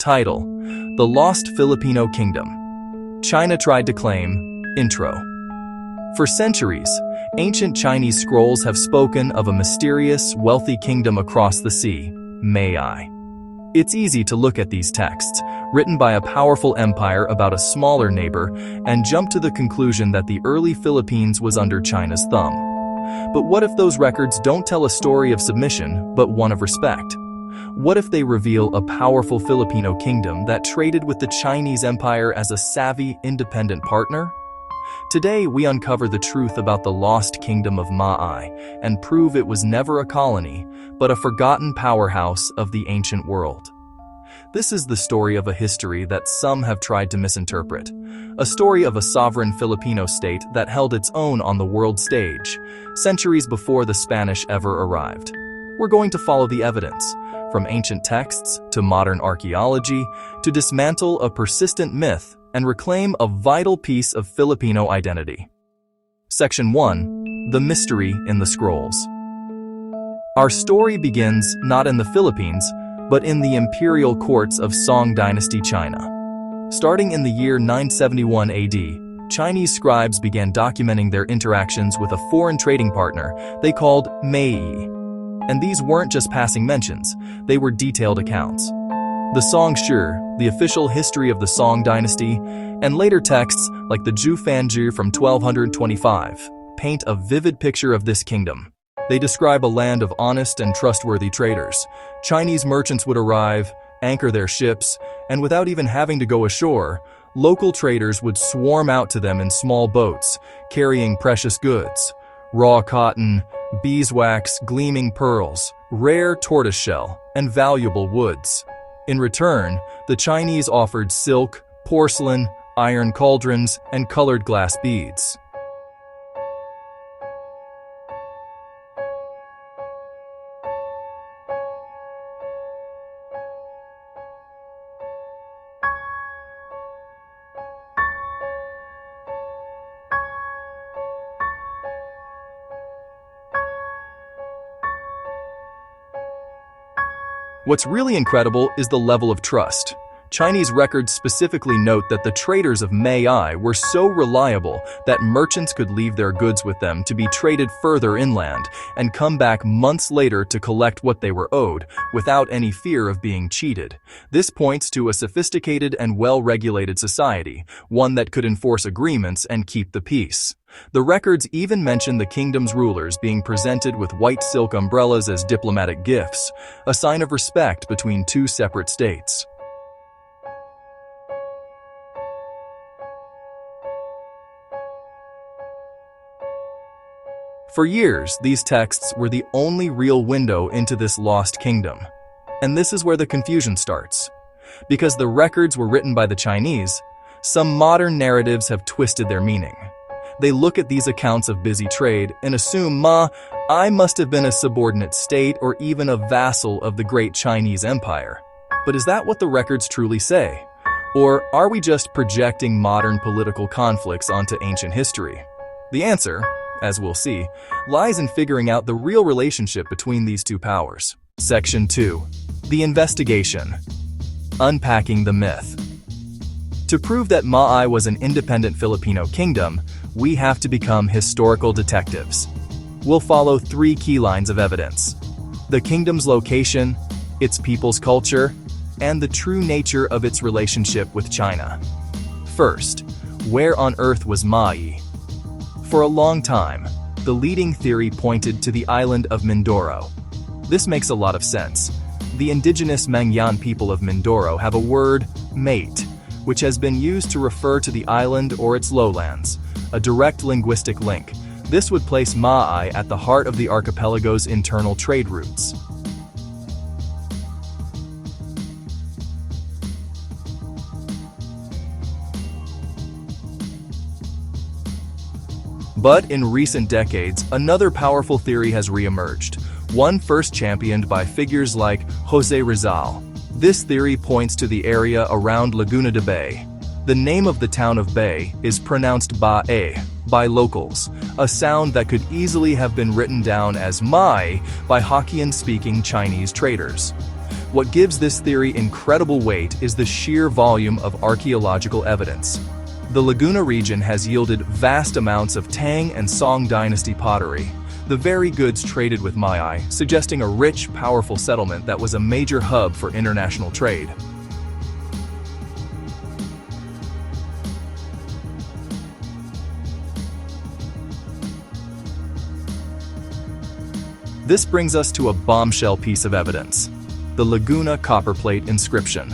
Title: The Lost Filipino Kingdom. China tried to claim. Intro. For centuries, ancient Chinese scrolls have spoken of a mysterious, wealthy kingdom across the sea, Maai. It's easy to look at these texts, written by a powerful empire about a smaller neighbor, and jump to the conclusion that the early Philippines was under China's thumb. But what if those records don't tell a story of submission, but one of respect? What if they reveal a powerful Filipino kingdom that traded with the Chinese Empire as a savvy, independent partner? Today, we uncover the truth about the lost kingdom of Maai and prove it was never a colony, but a forgotten powerhouse of the ancient world. This is the story of a history that some have tried to misinterpret, a story of a sovereign Filipino state that held its own on the world stage, centuries before the Spanish ever arrived. We're going to follow the evidence, from ancient texts to modern archaeology, to dismantle a persistent myth and reclaim a vital piece of Filipino identity. Section 1. The Mystery in the Scrolls. Our story begins not in the Philippines, but in the imperial courts of Song Dynasty China. Starting in the year 971 AD, Chinese scribes began documenting their interactions with a foreign trading partner they called Maai. And these weren't just passing mentions, they were detailed accounts. The Song Shi, the official history of the Song Dynasty, and later texts like the Ju Fanji from 1225, paint a vivid picture of this kingdom. They describe a land of honest and trustworthy traders. Chinese merchants would arrive, anchor their ships, and without even having to go ashore, local traders would swarm out to them in small boats, carrying precious goods: raw cotton, beeswax, gleaming pearls, rare tortoiseshell, and valuable woods. In return, the Chinese offered silk, porcelain, iron cauldrons, and colored glass beads. What's really incredible is the level of trust. Chinese records specifically note that the traders of Maai were so reliable that merchants could leave their goods with them to be traded further inland and come back months later to collect what they were owed without any fear of being cheated. This points to a sophisticated and well-regulated society, one that could enforce agreements and keep the peace. The records even mention the kingdom's rulers being presented with white silk umbrellas as diplomatic gifts, a sign of respect between two separate states. For years, these texts were the only real window into this lost kingdom. And this is where the confusion starts. Because the records were written by the Chinese, some modern narratives have twisted their meaning. They look at these accounts of busy trade and assume Maai must have been a subordinate state or even a vassal of the great Chinese Empire. But is that what the records truly say? Or are we just projecting modern political conflicts onto ancient history? The answer, as we'll see, lies in figuring out the real relationship between these two powers. Section 2. The Investigation. Unpacking the myth. To prove that Maai was an independent Filipino kingdom, we have to become historical detectives. We'll follow 3 key lines of evidence: the kingdom's location, its people's culture, and the true nature of its relationship with China. First, where on earth was Maai? For a long time, the leading theory pointed to the island of Mindoro. This makes a lot of sense. The indigenous Mangyan people of Mindoro have a word, mate, which has been used to refer to the island or its lowlands, a direct linguistic link. This would place Maai at the heart of the archipelago's internal trade routes. But in recent decades, another powerful theory has re-emerged, one first championed by figures like José Rizal. This theory points to the area around Laguna de Bay. The name of the town of Bay is pronounced Bae by locals, a sound that could easily have been written down as Maai by Hokkien-speaking Chinese traders. What gives this theory incredible weight is the sheer volume of archaeological evidence. The Laguna region has yielded vast amounts of Tang and Song dynasty pottery, the very goods traded with Maai, suggesting a rich, powerful settlement that was a major hub for international trade. This brings us to a bombshell piece of evidence: the Laguna copperplate inscription.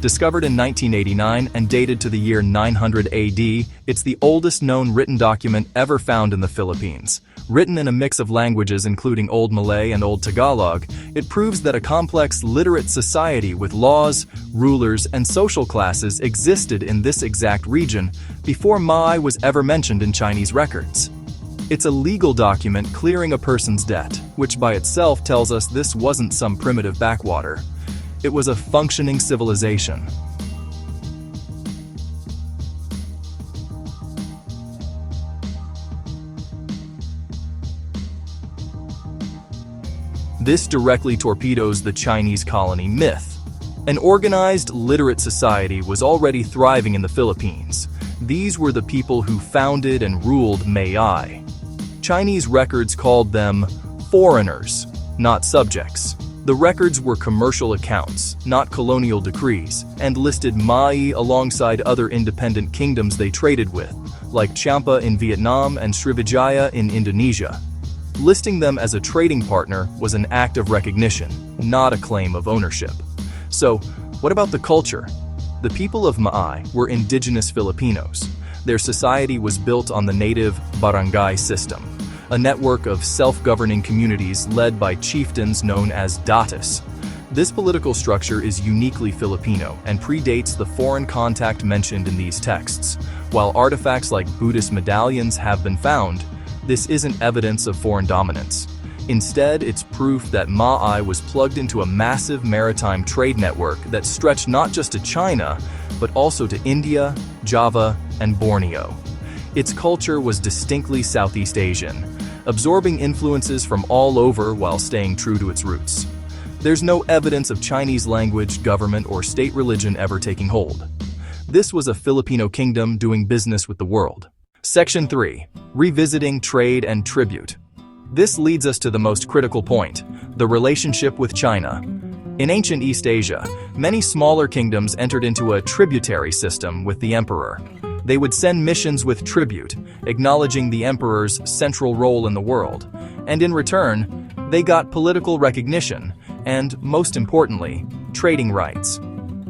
Discovered in 1989 and dated to the year 900 AD, it's the oldest known written document ever found in the Philippines. Written in a mix of languages including Old Malay and Old Tagalog, it proves that a complex, literate society with laws, rulers, and social classes existed in this exact region before Maai was ever mentioned in Chinese records. It's a legal document clearing a person's debt, which by itself tells us this wasn't some primitive backwater. It was a functioning civilization. This directly torpedoes the Chinese colony myth. An organized, literate society was already thriving in the Philippines. These were the people who founded and ruled Maai. Chinese records called them foreigners, not subjects. The records were commercial accounts, not colonial decrees, and listed Maai alongside other independent kingdoms they traded with, like Champa in Vietnam and Srivijaya in Indonesia. Listing them as a trading partner was an act of recognition, not a claim of ownership. So, what about the culture? The people of Maai were indigenous Filipinos. Their society was built on the native barangay system, a network of self-governing communities led by chieftains known as datus. This political structure is uniquely Filipino and predates the foreign contact mentioned in these texts. While artifacts like Buddhist medallions have been found, this isn't evidence of foreign dominance. Instead, it's proof that Maai was plugged into a massive maritime trade network that stretched not just to China, but also to India, Java, and Borneo. Its culture was distinctly Southeast Asian, absorbing influences from all over while staying true to its roots. There's no evidence of Chinese language, government, or state religion ever taking hold. This was a Filipino kingdom doing business with the world. Section 3. Revisiting trade and tribute. This leads us to the most critical point: the relationship with China. In ancient East Asia, many smaller kingdoms entered into a tributary system with the emperor. They would send missions with tribute, acknowledging the emperor's central role in the world. And in return, they got political recognition and, most importantly, trading rights.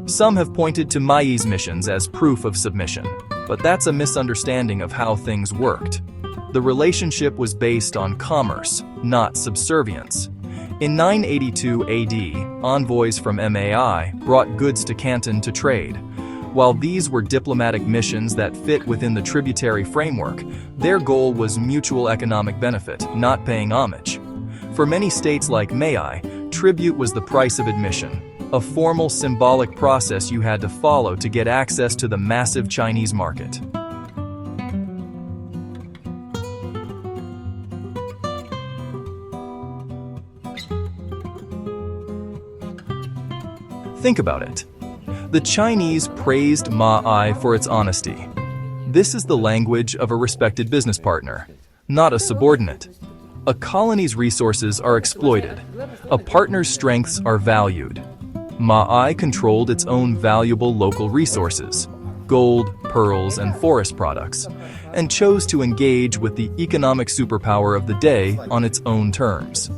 Some have pointed to Maai's missions as proof of submission, but that's a misunderstanding of how things worked. The relationship was based on commerce, not subservience. In 982 AD, envoys from Maai brought goods to Canton to trade. While these were diplomatic missions that fit within the tributary framework, their goal was mutual economic benefit, not paying homage. For many states like Maai, tribute was the price of admission, a formal symbolic process you had to follow to get access to the massive Chinese market. Think about it. The Chinese praised Maai for its honesty. This is the language of a respected business partner, not a subordinate. A colony's resources are exploited. A partner's strengths are valued. Maai controlled its own valuable local resources, gold, pearls, and forest products, and chose to engage with the economic superpower of the day on its own terms.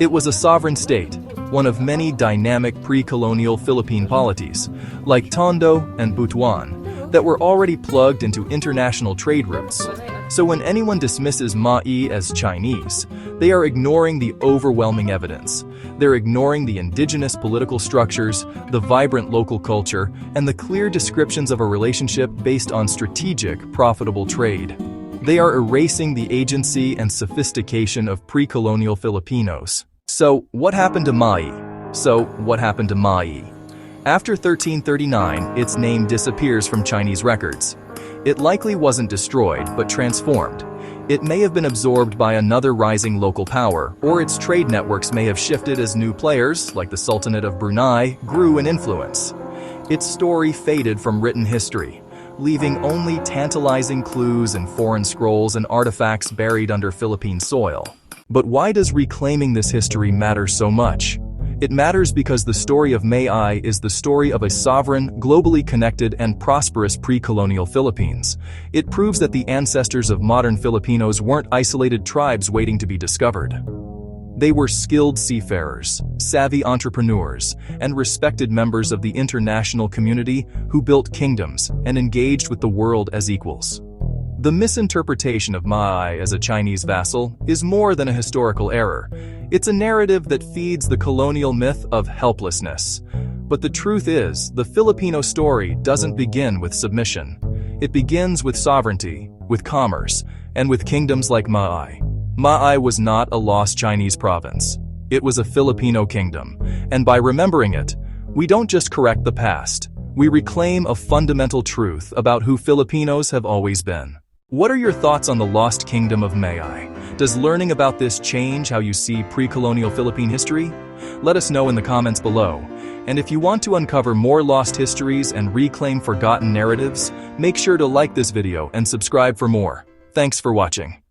It was a sovereign state, one of many dynamic pre-colonial Philippine polities, like Tondo and Butuan, that were already plugged into international trade routes. So when anyone dismisses Maai as Chinese, they are ignoring the overwhelming evidence. They're ignoring the indigenous political structures, the vibrant local culture, and the clear descriptions of a relationship based on strategic, profitable trade. They are erasing the agency and sophistication of pre-colonial Filipinos. So, what happened to Maai? After 1339, its name disappears from Chinese records. It likely wasn't destroyed, but transformed. It may have been absorbed by another rising local power, or its trade networks may have shifted as new players, like the Sultanate of Brunei, grew in influence. Its story faded from written history, leaving only tantalizing clues in foreign scrolls and artifacts buried under Philippine soil. But why does reclaiming this history matter so much? It matters because the story of Maai is the story of a sovereign, globally connected, and prosperous pre-colonial Philippines. It proves that the ancestors of modern Filipinos weren't isolated tribes waiting to be discovered. They were skilled seafarers, savvy entrepreneurs, and respected members of the international community who built kingdoms and engaged with the world as equals. The misinterpretation of Maai as a Chinese vassal is more than a historical error. It's a narrative that feeds the colonial myth of helplessness. But the truth is, the Filipino story doesn't begin with submission. It begins with sovereignty, with commerce, and with kingdoms like Maai. Maai was not a lost Chinese province. It was a Filipino kingdom. And by remembering it, we don't just correct the past. We reclaim a fundamental truth about who Filipinos have always been. What are your thoughts on the lost kingdom of Maai? Does learning about this change how you see pre-colonial Philippine history? Let us know in the comments below. And if you want to uncover more lost histories and reclaim forgotten narratives, make sure to like this video and subscribe for more. Thanks for watching.